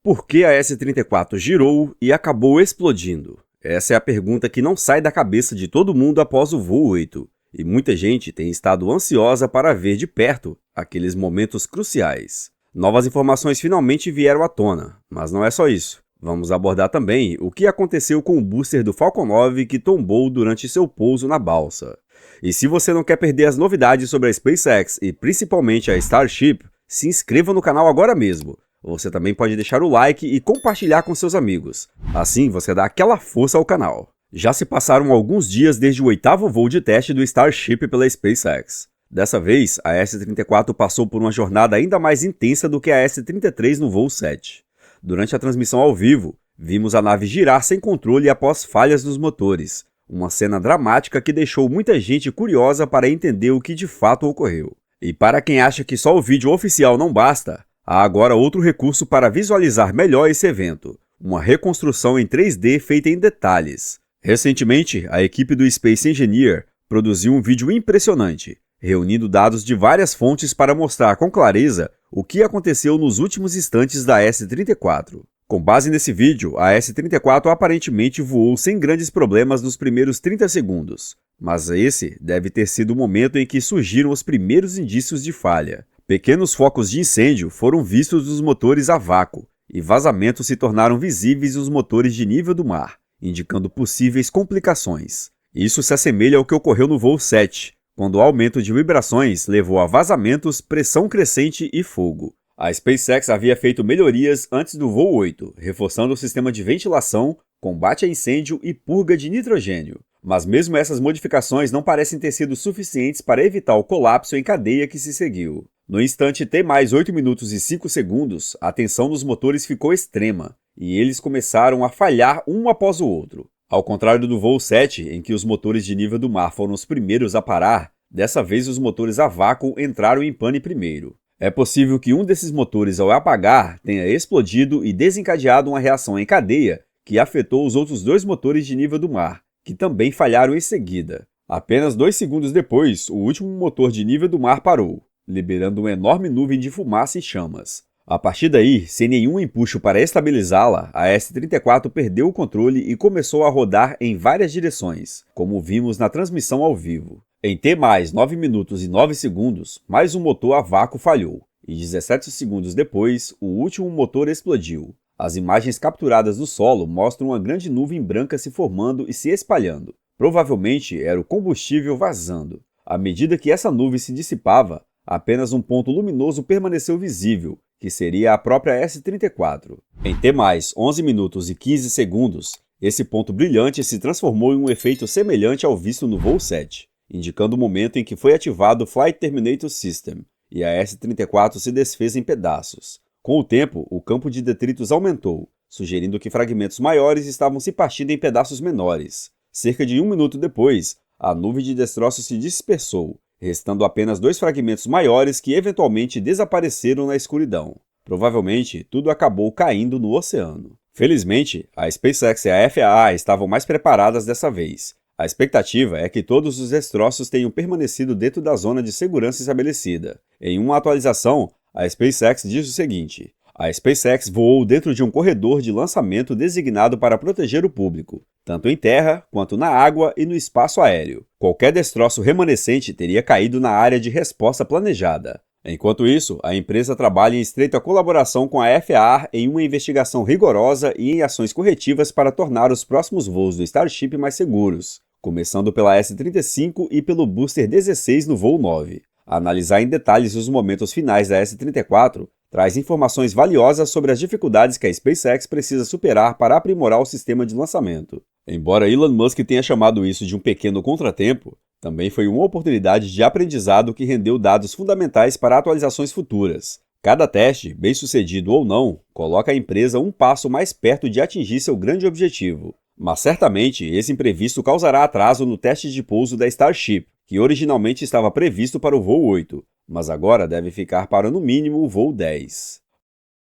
Por que a S-34 girou e acabou explodindo? Essa é a pergunta que não sai da cabeça de todo mundo após o voo 8, e muita gente tem estado ansiosa para ver de perto aqueles momentos cruciais. Novas informações finalmente vieram à tona, mas não é só isso. Vamos abordar também o que aconteceu com o booster do Falcon 9 que tombou durante seu pouso na balsa. E se você não quer perder as novidades sobre a SpaceX e principalmente a Starship, se inscreva no canal agora mesmo. Você também pode deixar o like e compartilhar com seus amigos. Assim você dá aquela força ao canal. Já se passaram alguns dias desde o 8º voo de teste do Starship pela SpaceX. Dessa vez, a S-34 passou por uma jornada ainda mais intensa do que a S-33 no voo 7. Durante a transmissão ao vivo, vimos a nave girar sem controle após falhas nos motores. Uma cena dramática que deixou muita gente curiosa para entender o que de fato ocorreu. E para quem acha que só o vídeo oficial não basta, há agora outro recurso para visualizar melhor esse evento, uma reconstrução em 3D feita em detalhes. Recentemente, a equipe do Space Engineer produziu um vídeo impressionante, reunindo dados de várias fontes para mostrar com clareza o que aconteceu nos últimos instantes da S-34. Com base nesse vídeo, a S-34 aparentemente voou sem grandes problemas nos primeiros 30 segundos, mas esse deve ter sido o momento em que surgiram os primeiros indícios de falha. Pequenos focos de incêndio foram vistos nos motores a vácuo, e vazamentos se tornaram visíveis nos motores de nível do mar, indicando possíveis complicações. Isso se assemelha ao que ocorreu no voo 7, quando o aumento de vibrações levou a vazamentos, pressão crescente e fogo. A SpaceX havia feito melhorias antes do voo 8, reforçando o sistema de ventilação, combate a incêndio e purga de nitrogênio. Mas mesmo essas modificações não parecem ter sido suficientes para evitar o colapso em cadeia que se seguiu. No instante T mais 8 minutos e 5 segundos, a tensão nos motores ficou extrema, e eles começaram a falhar um após o outro. Ao contrário do voo 7, em que os motores de nível do mar foram os primeiros a parar, dessa vez os motores a vácuo entraram em pane primeiro. É possível que um desses motores, ao apagar, tenha explodido e desencadeado uma reação em cadeia que afetou os outros dois motores de nível do mar, que também falharam em seguida. Apenas 2 segundos depois, o último motor de nível do mar parou, liberando uma enorme nuvem de fumaça e chamas. A partir daí, sem nenhum empuxo para estabilizá-la, a S-34 perdeu o controle e começou a rodar em várias direções, como vimos na transmissão ao vivo. Em T mais 9 minutos e 9 segundos, mais um motor a vácuo falhou, e 17 segundos depois, o último motor explodiu. As imagens capturadas do solo mostram uma grande nuvem branca se formando e se espalhando. Provavelmente era o combustível vazando. À medida que essa nuvem se dissipava, apenas um ponto luminoso permaneceu visível, que seria a própria S-34. Em T mais 11 minutos e 15 segundos, esse ponto brilhante se transformou em um efeito semelhante ao visto no voo 7, indicando o momento em que foi ativado o Flight Terminator System, e a S-34 se desfez em pedaços. Com o tempo, o campo de detritos aumentou, sugerindo que fragmentos maiores estavam se partindo em pedaços menores. Cerca de 1 minuto depois, a nuvem de destroços se dispersou, restando apenas 2 fragmentos maiores que eventualmente desapareceram na escuridão. Provavelmente, tudo acabou caindo no oceano. Felizmente, a SpaceX e a FAA estavam mais preparadas dessa vez. A expectativa é que todos os destroços tenham permanecido dentro da zona de segurança estabelecida. Em uma atualização, a SpaceX diz o seguinte: a SpaceX voou dentro de um corredor de lançamento designado para proteger o público, tanto em terra quanto na água e no espaço aéreo. Qualquer destroço remanescente teria caído na área de resposta planejada. Enquanto isso, a empresa trabalha em estreita colaboração com a FAA em uma investigação rigorosa e em ações corretivas para tornar os próximos voos do Starship mais seguros, começando pela S-35 e pelo Booster 16 no voo 9. Analisar em detalhes os momentos finais da S-34 traz informações valiosas sobre as dificuldades que a SpaceX precisa superar para aprimorar o sistema de lançamento. Embora Elon Musk tenha chamado isso de um pequeno contratempo, também foi uma oportunidade de aprendizado que rendeu dados fundamentais para atualizações futuras. Cada teste, bem sucedido ou não, coloca a empresa um passo mais perto de atingir seu grande objetivo. Mas certamente esse imprevisto causará atraso no teste de pouso da Starship, que originalmente estava previsto para o voo 8, mas agora deve ficar para no mínimo o voo 10.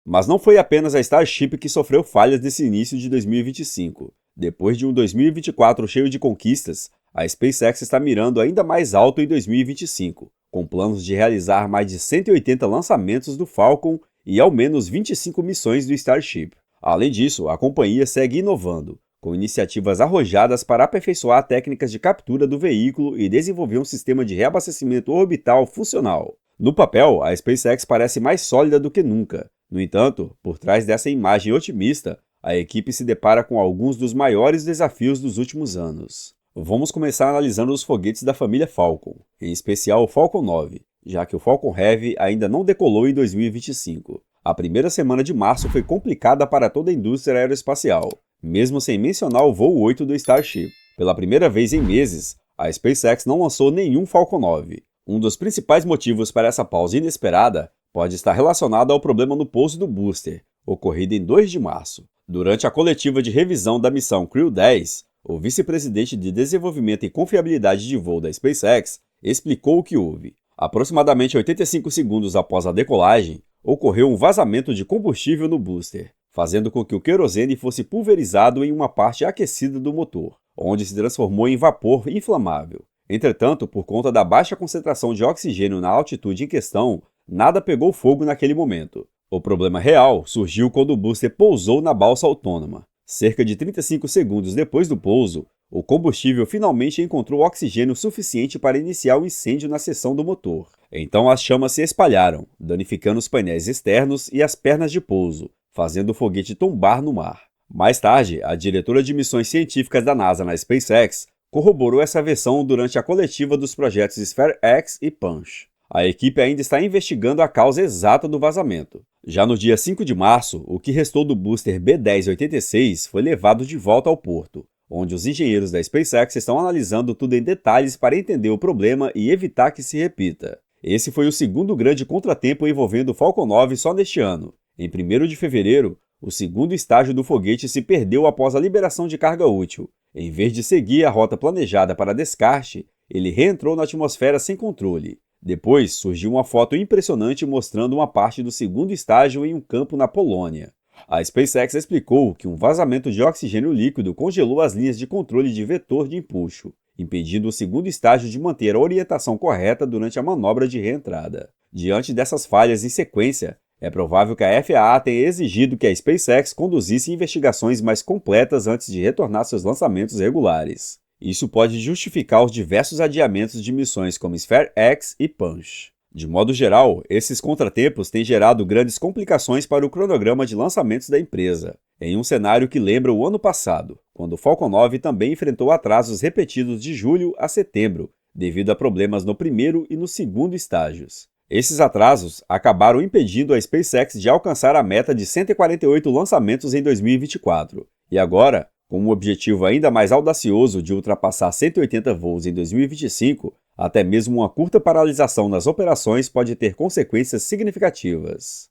Mas não foi apenas a Starship que sofreu falhas nesse início de 2025. Depois de um 2024 cheio de conquistas, a SpaceX está mirando ainda mais alto em 2025, com planos de realizar mais de 180 lançamentos do Falcon e ao menos 25 missões do Starship. Além disso, a companhia segue inovando, com iniciativas arrojadas para aperfeiçoar técnicas de captura do veículo e desenvolver um sistema de reabastecimento orbital funcional. No papel, a SpaceX parece mais sólida do que nunca. No entanto, por trás dessa imagem otimista, a equipe se depara com alguns dos maiores desafios dos últimos anos. Vamos começar analisando os foguetes da família Falcon, em especial o Falcon 9, já que o Falcon Heavy ainda não decolou em 2025. A primeira semana de março foi complicada para toda a indústria aeroespacial, mesmo sem mencionar o voo 8 do Starship. Pela primeira vez em meses, a SpaceX não lançou nenhum Falcon 9. Um dos principais motivos para essa pausa inesperada pode estar relacionado ao problema no pouso do booster, ocorrido em 2 de março. Durante a coletiva de revisão da missão Crew 10, o vice-presidente de desenvolvimento e confiabilidade de voo da SpaceX explicou o que houve. Aproximadamente 85 segundos após a decolagem, ocorreu um vazamento de combustível no booster, fazendo com que o querosene fosse pulverizado em uma parte aquecida do motor, onde se transformou em vapor inflamável. Entretanto, por conta da baixa concentração de oxigênio na altitude em questão, nada pegou fogo naquele momento. O problema real surgiu quando o booster pousou na balsa autônoma. Cerca de 35 segundos depois do pouso, o combustível finalmente encontrou oxigênio suficiente para iniciar o incêndio na seção do motor. Então as chamas se espalharam, danificando os painéis externos e as pernas de pouso, fazendo o foguete tombar no mar. Mais tarde, a diretora de missões científicas da NASA na SpaceX corroborou essa versão durante a coletiva dos projetos SpareX e Punch. A equipe ainda está investigando a causa exata do vazamento. Já no dia 5 de março, o que restou do booster B-1086 foi levado de volta ao porto, onde os engenheiros da SpaceX estão analisando tudo em detalhes para entender o problema e evitar que se repita. Esse foi o segundo grande contratempo envolvendo o Falcon 9 só neste ano. Em 1º de fevereiro, o segundo estágio do foguete se perdeu após a liberação de carga útil. Em vez de seguir a rota planejada para descarte, ele reentrou na atmosfera sem controle. Depois, surgiu uma foto impressionante mostrando uma parte do segundo estágio em um campo na Polônia. A SpaceX explicou que um vazamento de oxigênio líquido congelou as linhas de controle de vetor de empuxo, impedindo o segundo estágio de manter a orientação correta durante a manobra de reentrada. Diante dessas falhas em sequência, é provável que a FAA tenha exigido que a SpaceX conduzisse investigações mais completas antes de retornar seus lançamentos regulares. Isso pode justificar os diversos adiamentos de missões como SpareX e Punch. De modo geral, esses contratempos têm gerado grandes complicações para o cronograma de lançamentos da empresa, em um cenário que lembra o ano passado, quando o Falcon 9 também enfrentou atrasos repetidos de julho a setembro, devido a problemas no primeiro e no segundo estágios. Esses atrasos acabaram impedindo a SpaceX de alcançar a meta de 148 lançamentos em 2024, e agora, com um objetivo ainda mais audacioso de ultrapassar 180 voos em 2025, até mesmo uma curta paralisação nas operações pode ter consequências significativas.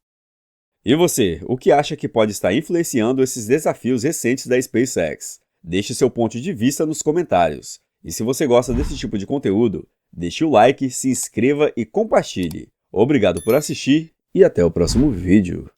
E você, o que acha que pode estar influenciando esses desafios recentes da SpaceX? Deixe seu ponto de vista nos comentários. E se você gosta desse tipo de conteúdo, deixe o like, se inscreva e compartilhe. Obrigado por assistir e até o próximo vídeo.